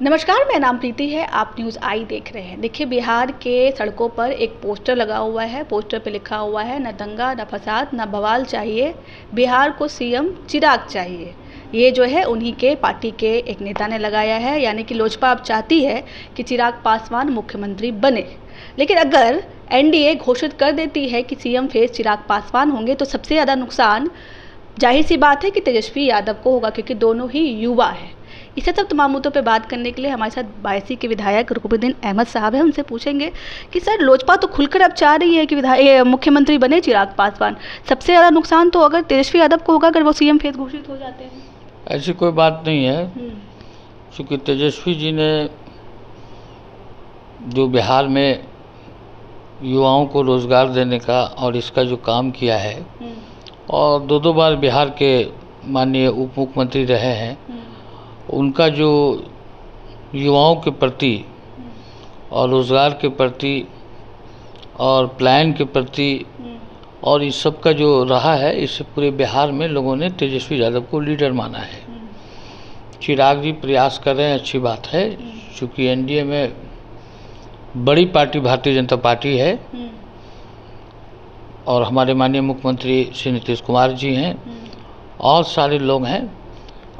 नमस्कार, मेरा नाम प्रीति है। आप न्यूज़ आई देख रहे हैं। देखिए, बिहार के सड़कों पर एक पोस्टर लगा हुआ है। पोस्टर पे लिखा हुआ है, न दंगा न फसाद न बवाल चाहिए, बिहार को सीएम चिराग चाहिए। ये जो है उन्हीं के पार्टी के एक नेता ने लगाया है। यानी कि लोजपा अब चाहती है कि चिराग पासवान मुख्यमंत्री बने। लेकिन अगर एनडीए घोषित कर देती है कि सीएम फेस चिराग पासवान होंगे तो सबसे ज़्यादा नुकसान जाहिर सी बात है कि तेजस्वी यादव को होगा, क्योंकि दोनों ही युवा हैं। इसे सब तमाम मुद्दों पर बात करने के लिए हमारे साथ बायसी के विधायक रुकनुद्दीन अहमद साहब हैं। उनसे पूछेंगे कि सर, लोजपा तो खुलकर अब चाह रही है कि मुख्यमंत्री बने चिराग पासवान। सबसे ज़्यादा नुकसान तो अगर तेजस्वी यादव को होगा अगर वो सीएम फेस घोषित हो जाते हैं। ऐसी कोई बात नहीं है, क्योंकि तेजस्वी जी ने जो बिहार में युवाओं को रोज़गार देने का और इसका जो काम किया है, और दो बार बिहार के माननीय उप मुख्यमंत्री रहे हैं, उनका जो युवाओं के प्रति और रोज़गार के प्रति और प्लान के प्रति और इस सब का जो रहा है, इससे पूरे बिहार में लोगों ने तेजस्वी यादव को लीडर माना है। चिराग जी प्रयास कर रहे हैं, अच्छी बात है, क्योंकि एनडीए में बड़ी पार्टी भारतीय जनता पार्टी है और हमारे माननीय मुख्यमंत्री श्री नीतीश कुमार जी हैं और सारे लोग हैं।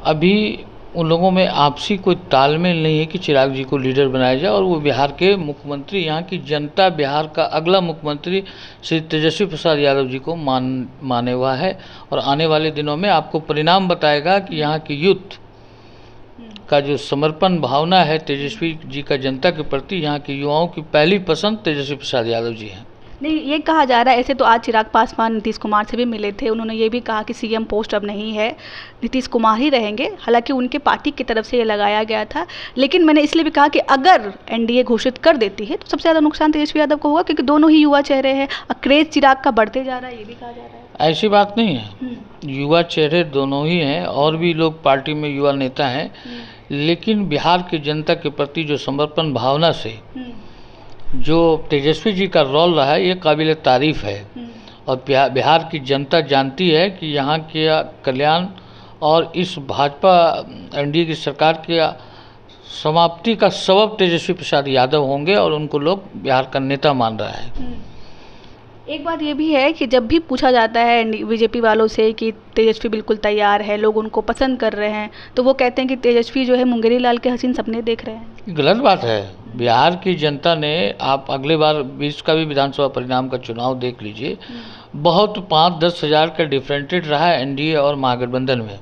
अभी उन लोगों में आपसी कोई तालमेल नहीं है कि चिराग जी को लीडर बनाया जाए और वो बिहार के मुख्यमंत्री, यहाँ की जनता बिहार का अगला मुख्यमंत्री श्री तेजस्वी प्रसाद यादव जी को माने हुआ है। और आने वाले दिनों में आपको परिणाम बताएगा कि यहाँ की यूथ का जो समर्पण भावना है तेजस्वी जी का जनता के प्रति, यहाँ के युवाओं की पहली पसंद तेजस्वी प्रसाद यादव जी हैं। नहीं, ये कहा जा रहा है, ऐसे तो आज चिराग पासवान नीतीश कुमार से भी मिले थे। उन्होंने ये भी कहा कि सीएम पोस्ट अब नहीं है, नीतीश कुमार ही रहेंगे। हालांकि उनके पार्टी की तरफ से ये लगाया गया था। लेकिन मैंने इसलिए भी कहा कि अगर एनडीए घोषित कर देती है तो सबसे ज़्यादा नुकसान तेजस्वी यादव को होगा, क्योंकि दोनों ही युवा चेहरे हैं और क्रेज चिराग का बढ़ते जा रहा है, ये भी कहा जा रहा है। ऐसी बात नहीं है, युवा चेहरे दोनों ही हैं और भी लोग पार्टी में युवा नेता हैं, लेकिन बिहार की जनता के प्रति जो समर्पण भावना से जो तेजस्वी जी का रोल रहा है, ये काबिल तारीफ़ है। और बिहार की जनता जानती है कि यहाँ के कल्याण और इस भाजपा एनडीए की सरकार की समाप्ति का सबब तेजस्वी प्रसाद यादव होंगे और उनको लोग बिहार का नेता मान रहा है। एक बात ये भी है कि जब भी पूछा जाता है बीजेपी वालों से कि तेजस्वी बिल्कुल तैयार है, लोग उनको पसंद कर रहे हैं, तो वो कहते हैं कि तेजस्वी जो है मुंगेरी लाल के हसीन सपने देख रहे हैं। गलत बात है। बिहार की जनता ने, आप अगले बार 20 का भी विधानसभा परिणाम का चुनाव देख लीजिए, बहुत 5-10 हज़ार का डिफरेंटेड रहा है एनडीए और महागठबंधन में।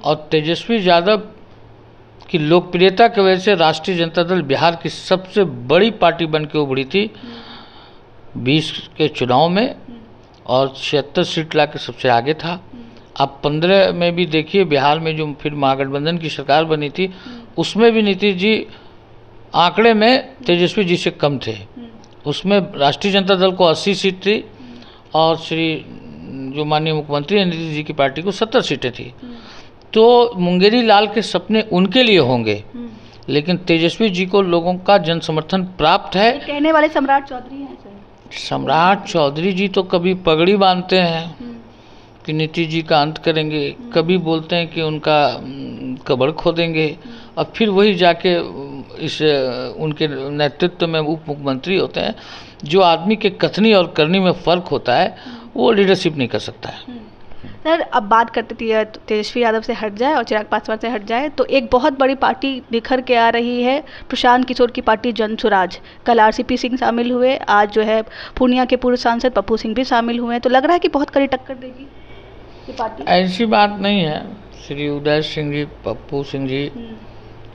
और तेजस्वी यादव की लोकप्रियता की वजह से राष्ट्रीय जनता दल बिहार की सबसे बड़ी पार्टी बन के उभरी थी 20 के चुनाव में और 76 सीट ला के सबसे आगे था। अब 15 में भी देखिए, बिहार में जो फिर महागठबंधन की सरकार बनी थी, उसमें भी नीतीश जी आंकड़े में तेजस्वी जी से कम थे। उसमें राष्ट्रीय जनता दल को 80 सीट थी और श्री जो माननीय मुख्यमंत्री नीतीश जी की पार्टी को 70 सीटें थी। तो मुंगेरी लाल के सपने उनके लिए होंगे, लेकिन तेजस्वी जी को लोगों का जन समर्थन प्राप्त है। कहने वाले सम्राट चौधरी हैं सर। सम्राट चौधरी जी तो कभी पगड़ी बांधते हैं कि नीतीश जी का अंत करेंगे, कभी बोलते हैं कि उनका कब्र खोदेंगे, और फिर वही जाके इस उनके नेतृत्व में उप मुख्यमंत्री होते हैं। जो आदमी के कथनी और करनी में फ़र्क होता है, वो लीडरशिप नहीं कर सकता है। सर, अब बात करते थे तेजस्वी यादव से हट जाए और चिराग पासवान से हट जाए तो एक बहुत बड़ी पार्टी निखर के आ रही है, प्रशांत किशोर की पार्टी जन स्वराज। कल आरसीपी सिंह शामिल हुए, आज जो है पूर्णिया के पूर्व सांसद पप्पू सिंह भी शामिल हुए हैं। तो लग रहा है कि बहुत कड़ी टक्कर देगी ये पार्टी। ऐसी बात नहीं है। श्री उदय सिंह जी, पप्पू सिंह जी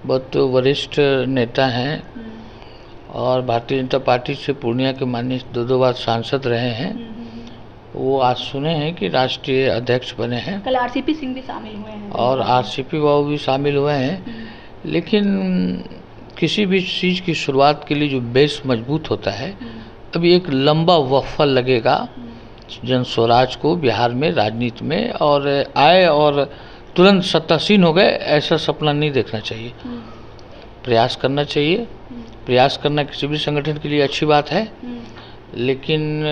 बहुत वरिष्ठ नेता हैं और भारतीय जनता पार्टी से पूर्णिया के माननीय 2 बार सांसद रहे हैं। वो आज सुने हैं कि राष्ट्रीय अध्यक्ष बने हैं। कल आरसीपी सिंह भी शामिल हुए हैं और आरसीपी बाबू भी शामिल हुए हैं। लेकिन किसी भी चीज़ की शुरुआत के लिए जो बेस मजबूत होता है, अभी एक लंबा वक्फा लगेगा जन स्वराज को बिहार में राजनीति में, और आए और तुरंत सत्तासीन हो गए, ऐसा सपना नहीं देखना चाहिए। प्रयास करना चाहिए। प्रयास करना किसी भी संगठन के लिए अच्छी बात है, लेकिन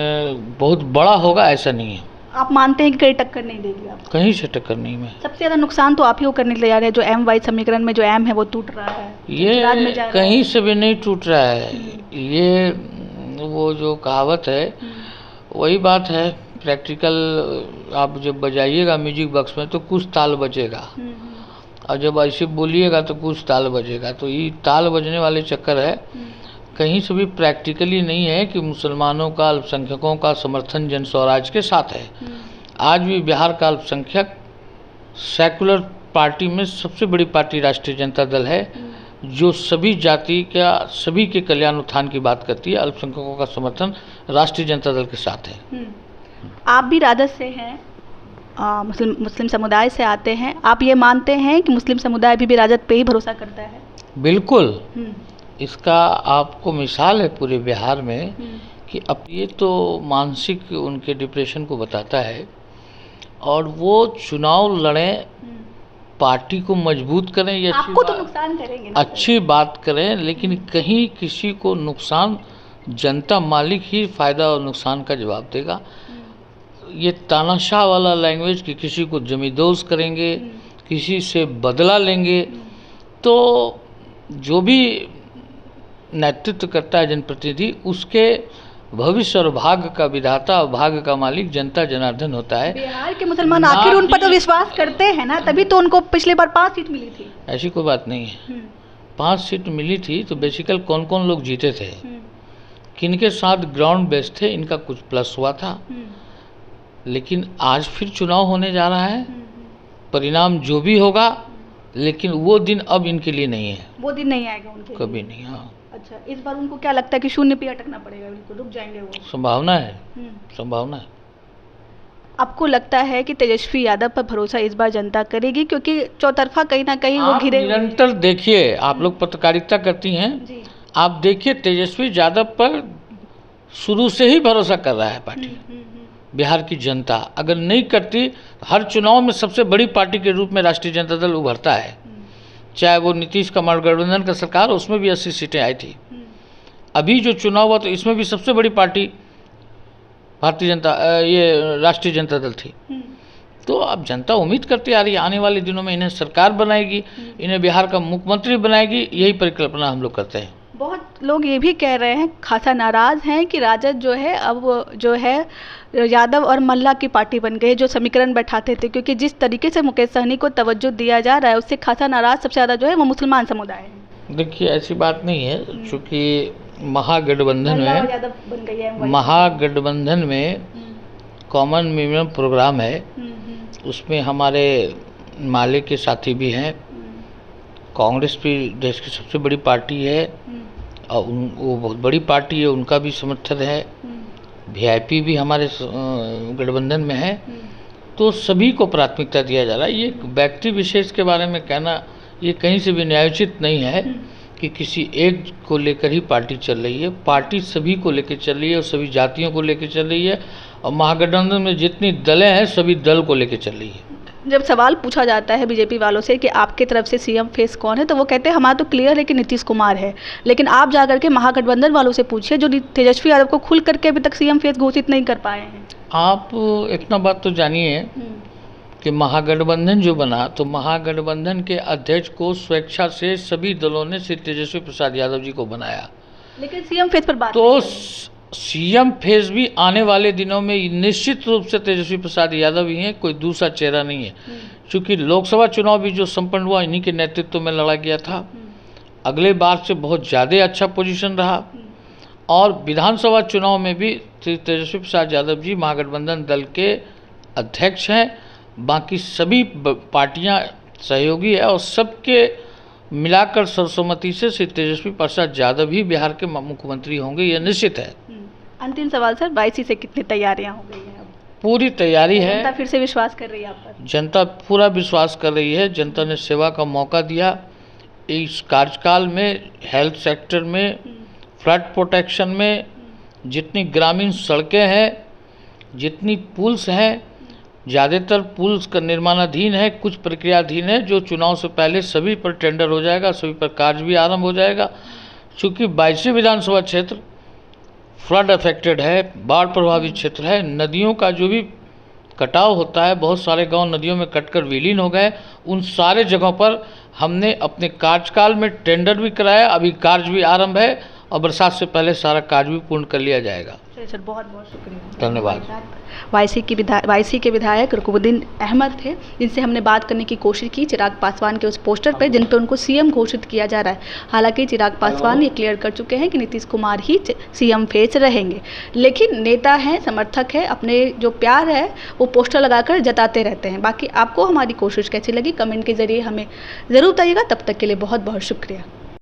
बहुत बड़ा होगा ऐसा नहीं है। आप मानते हैं कि कहीं टक्कर नहीं देगी आप? कहीं से टक्कर नहीं में। सबसे ज़्यादा नुकसान तो आप ही को करने के तैयार है, जो एम वाई समीकरण में जो एम है वो टूट रहा है, गुजरात में ये जा रहा कहीं से भी नहीं टूट रहा है। ये वो जो कहावत है वही बात है, प्रैक्टिकल आप जब बजाइएगा म्यूजिक बॉक्स में तो कुछ ताल बजेगा, और जब ऐसे बोलिएगा तो कुछ ताल बजेगा। तो ये ताल बजने वाले चक्कर है, कहीं से भी प्रैक्टिकली नहीं है कि मुसलमानों का, अल्पसंख्यकों का समर्थन जन स्वराज के साथ है। आज भी बिहार का अल्पसंख्यक सेकुलर पार्टी में सबसे बड़ी पार्टी राष्ट्रीय जनता दल है, जो सभी जाति का, सभी के कल्याण उत्थान की बात करती है। अल्पसंख्यकों का समर्थन राष्ट्रीय जनता दल के साथ है। आप भी राजद से हैं, मुस्लिम समुदाय से आते हैं, आप ये मानते हैं कि मुस्लिम समुदाय भी राजद पे ही भरोसा करता है? बिल्कुल, इसका आपको मिसाल है पूरे बिहार में कि अब ये तो मानसिक उनके डिप्रेशन को बताता है, और वो चुनाव लड़ें, पार्टी को मजबूत करें, ये आपको तो नुकसान करेंगे ना, अच्छी बात करें, लेकिन कहीं किसी को नुकसान, जनता मालिक ही फायदा और नुकसान का जवाब देगा। ये तानाशाह वाला लैंग्वेज कि किसी को जमींदोज करेंगे, किसी से बदला लेंगे, तो जो भी नेतृत्व करता है जनप्रतिनिधि, उसके भविष्य और भाग्य का विधाता और भाग्य का मालिक जनता जनार्दन होता है। बिहार के मुसलमान आखिर उन पर तो विश्वास करते हैं ना, तभी तो उनको पिछली बार 5 सीट मिली थी। ऐसी कोई बात नहीं है, 5 सीट मिली थी तो बेसिकल कौन कौन लोग जीते थे, किनके साथ ग्राउंड बेस थे, इनका कुछ प्लस हुआ था। लेकिन आज फिर चुनाव होने जा रहा है, परिणाम जो भी होगा, लेकिन वो दिन अब इनके लिए नहीं है, वो दिन नहीं आएगा उनके कभी नहीं। हाँ, अच्छा, इस बार उनको क्या लगता है कि शून्य पे अटकना पड़ेगा, बिल्कुल रुक जाएंगे वो? संभावना है, संभावना है। आपको लगता है कि तेजस्वी यादव पर भरोसा इस बार जनता करेगी, क्योंकि चौतरफा कहीं ना कहीं वो घिरे? निरंतर देखिए, आप लोग पत्रकारिता करती हैं जी। आप देखिए तेजस्वी यादव पर शुरू से ही भरोसा कर रहा है पार्टी। बिहार की जनता अगर नहीं करती, हर चुनाव में सबसे बड़ी पार्टी के रूप में राष्ट्रीय जनता दल उभरता है। चाहे वो नीतीश कुमार गठबंधन का सरकार, उसमें भी 80 सीटें आई थी। अभी जो चुनाव हुआ तो इसमें भी सबसे बड़ी पार्टी भारतीय जनता, ये राष्ट्रीय जनता दल थी। तो अब जनता उम्मीद करती आ रही है, आने वाले दिनों में इन्हें सरकार बनाएगी, इन्हें बिहार का मुख्यमंत्री बनाएगी, यही परिकल्पना हम लोग करते हैं। बहुत लोग ये भी कह रहे हैं, खासा नाराज़ हैं कि राजद जो है अब जो है यादव और मल्ला की पार्टी बन गई, जो समीकरण बैठाते थे, क्योंकि जिस तरीके से मुकेश सहनी को तवज्जो दिया जा रहा है, उससे खासा नाराज़ सबसे ज़्यादा जो है वो मुसलमान समुदाय है। देखिए, ऐसी बात नहीं है, चूँकि महागठबंधन में कॉमन मिनिमम प्रोग्राम है, उसमें हमारे माले के साथी भी हैं। कांग्रेस भी देश की सबसे बड़ी पार्टी है और वो बहुत बड़ी पार्टी है, उनका भी समर्थन है। वीआईपी भी हमारे गठबंधन में है, तो सभी को प्राथमिकता दिया जा रहा है। ये व्यक्ति विशेष के बारे में कहना ये कहीं से भी न्यायोचित नहीं है कि किसी एक को लेकर ही पार्टी चल रही है। पार्टी सभी को लेकर चल रही है और सभी जातियों को लेकर चल रही है, और महागठबंधन में जितनी दलें हैं सभी दल को लेकर चल रही है। जब सवाल पूछा जाता है बीजेपी वालों से कि आपकी तरफ से सीएम फेस कौन है, तो वो कहते हैं हमारा तो क्लियर है कि नीतीश कुमार है। लेकिन आप जाकर के महागठबंधन वालों से पूछिए, जो तेजस्वी यादव को खुल करके अभी तक सीएम फेस घोषित नहीं कर पाए हैं। आप इतना बात तो जानिए कि महागठबंधन जो बना, तो महागठबंधन के अध्यक्ष को स्वेच्छा से सभी दलों ने श्री तेजस्वी प्रसाद यादव जी को बनाया। लेकिन सीएम फेस पर बात तो सीएम फेस भी आने वाले दिनों में निश्चित रूप से तेजस्वी प्रसाद यादव ही हैं, कोई दूसरा चेहरा नहीं है। क्योंकि लोकसभा चुनाव भी जो संपन्न हुआ इन्हीं के नेतृत्व में लड़ा गया था, अगले बार से बहुत ज़्यादा अच्छा पोजीशन रहा। और विधानसभा चुनाव में भी तेजस्वी प्रसाद यादव जी महागठबंधन दल के अध्यक्ष हैं, बाकी सभी पार्टियां सहयोगी है, और सबके मिलाकर सर्वसम्मति से श्री तेजस्वी प्रसाद यादव ही बिहार के मुख्यमंत्री होंगे, यह निश्चित है। अंतिम सवाल सर, 22 से कितनी तैयारियां हो गई हैं? पूरी तैयारी है। जनता फिर से विश्वास कर रही है आप पर? जनता पूरा विश्वास कर रही है। जनता ने सेवा का मौका दिया इस कार्यकाल में। हेल्थ सेक्टर में, फ्लड प्रोटेक्शन में, जितनी ग्रामीण सड़कें हैं, जितनी पुल्स हैं, ज़्यादातर पुल्स का निर्माणाधीन है, कुछ प्रक्रियाधीन है, जो चुनाव से पहले सभी पर टेंडर हो जाएगा, सभी पर कार्य भी आरंभ हो जाएगा। चूँकि 22 विधानसभा क्षेत्र फ्लड अफेक्टेड है, बाढ़ प्रभावित क्षेत्र है, नदियों का जो भी कटाव होता है, बहुत सारे गांव नदियों में कटकर विलीन हो गए। उन सारे जगहों पर हमने अपने कार्यकाल में टेंडर भी कराया, अभी कार्य भी आरंभ है और बरसात से पहले सारा कार्य भी पूर्ण कर लिया जाएगा। चलिए सर, बहुत बहुत शुक्रिया। धन्यवाद। वाईसी के विधायक रुकनुद्दीन अहमद थे, जिनसे हमने बात करने की कोशिश की चिराग पासवान के उस पोस्टर पर जिन पर उनको सीएम घोषित किया जा रहा है। हालांकि चिराग पासवान ये क्लियर कर चुके हैं कि नीतीश कुमार ही सीएम फेस रहेंगे, लेकिन नेता हैं, समर्थक है, अपने जो प्यार है वो पोस्टर लगाकर जताते रहते हैं। बाकी आपको हमारी कोशिश कैसी लगी कमेंट के जरिए हमें ज़रूर बताइएगा। तब तक के लिए बहुत बहुत शुक्रिया।